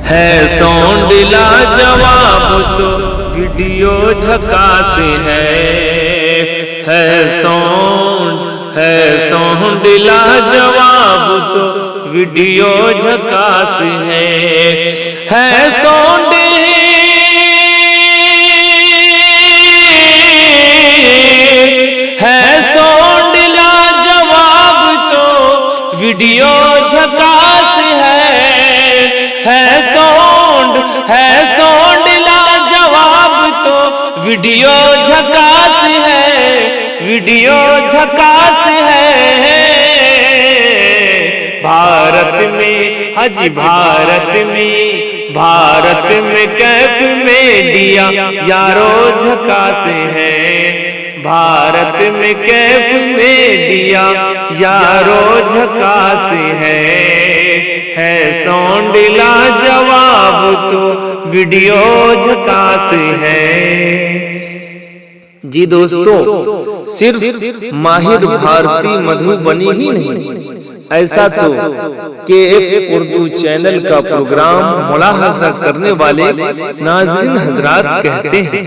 ہے ساؤنڈ لاجواب تو ویڈیو جھکاس ہے ساؤنڈ لاجواب تو ویڈیو جھکاس ہے ساؤنڈ لاجواب تو ویڈیو جھکاس ہے ساؤنڈ لاجواب تو ویڈیو جھکاس ہے بھارت میں حج بھارت میں کیف میڈیا یارو جھکاس ہے بھارت میں کیف میڈیا یارو جھکاس ہے ساؤنڈ لاجواب تو ویڈیو جھکاس ہے۔ جی دوستو، صرف ماہر بھارتی مدھوبنی ہی نہیں، ایسا تو کے ایف اردو چینل کا پروگرام ملاحظہ کرنے والے ناظرین حضرات کہتے ہیں۔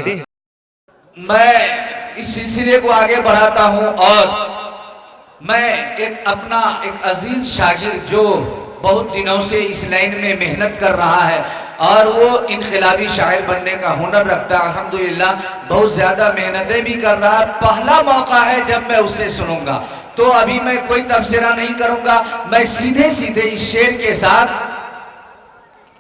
میں اس سلسلے کو آگے بڑھاتا ہوں اور میں اپنا ایک عزیز شاگرد جو بہت دنوں سے اس لائن میں محنت کر رہا ہے اور وہ انقلابی شاعر بننے کا ہنر رکھتا ہے، الحمدللہ بہت زیادہ محنتیں بھی کر رہا ہے۔ پہلا موقع ہے جب میں اس سے سنوں گا، تو ابھی میں کوئی تبصرہ نہیں کروں گا، میں سیدھے اس شعر کے ساتھ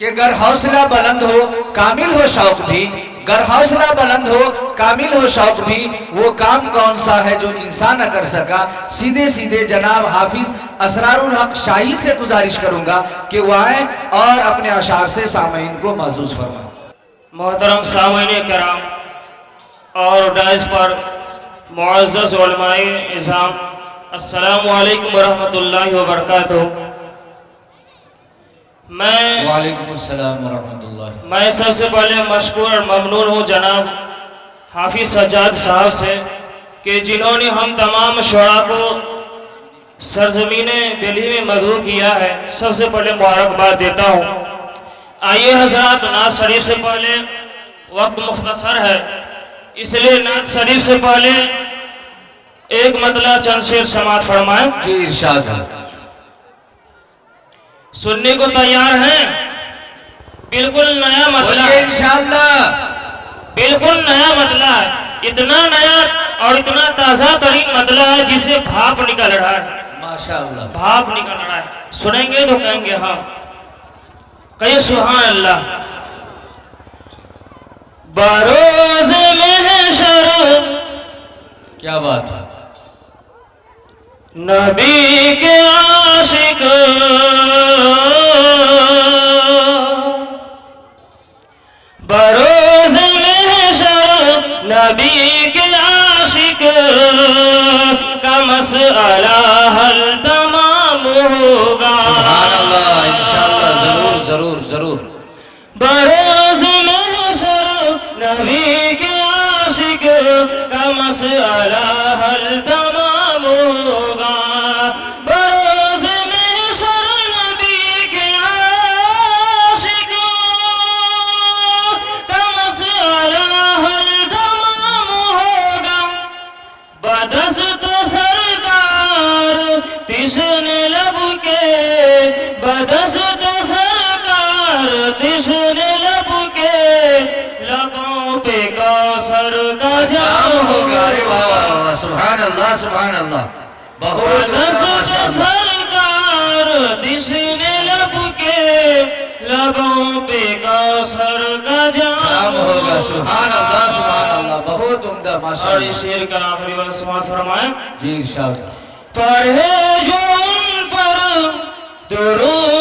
کہ گر حوصلہ بلند ہو کامل ہو شوق بھی، گر حوصلہ بلند ہو کامل ہو شوق بھی، وہ کام کون سا ہے جو انسان نہ کر سکا۔ سیدھے جناب حافظ اسرار الحق شاہی سے گزارش کروں گا کہ وہ آئیں اور اپنے اشعار سے سامعین کو معزوز فرمائیں۔ محترم سامعین کرام اور ڈائز پر معزز علماء اعظام، السلام علیکم ورحمۃ اللہ وبرکاتہ۔ وعلیکم السلام ورحمۃ اللہ۔ میں سب سے پہلے مشکور اور ممنون ہوں جناب حافظ سجاد صاحب سے کہ جنہوں نے ہم تمام شعراء کو سرزمین دلی میں مدعو کیا ہے، سب سے پہلے مبارکباد دیتا ہوں۔ آئیے حضرات، نعت شریف سے پہلے وقت مختصر ہے، اس لیے نعت شریف سے پہلے ایک مطلع چند شعر سماعت فرمائیں۔ جی ارشاد ہے۔ سننے کو تیار ہیں؟ بالکل نیا مطلع بولیے انشاءاللہ۔ بالکل نیا مطلع ہے، اتنا نیا اور اتنا تازہ ترین مطلع ہے جسے بھاپ نکل رہا ہے، ماشاءاللہ بھاپ نکل رہا ہے۔ سنیں گے تو کہیں گے ہاں، کہیں سبحان اللہ۔ بروز محشر، کیا بات ہے، نبی کے عاشق بروز محشر نبی کے عاشق کا مسئلہ حل تمام ہوگا۔ سبحان اللہ، انشاءاللہ ضرور۔ بروز محشر نبی کے عاشق کا مسئلہ حل تمام ہوگا۔ بروز محشر نبی کے عاشق کا مسئلہ حل تمام ہوگا۔ بدست سرکار تشن لب کے، بدست سرکار تشن لب کے، لبوں پہ کوثر کا جام ہوگا۔ سبحان اللہ، بہت بدست سرکار تشن لب کے، لبوں پہ کوثر کا جام ہوگا۔ سبحان اللہ، بہت عمدہ اور ماشاءاللہ۔ اس شعر کا آخری بات سماعت فرمائیں۔ جی ارشاد۔ پڑھے جو ان پر درود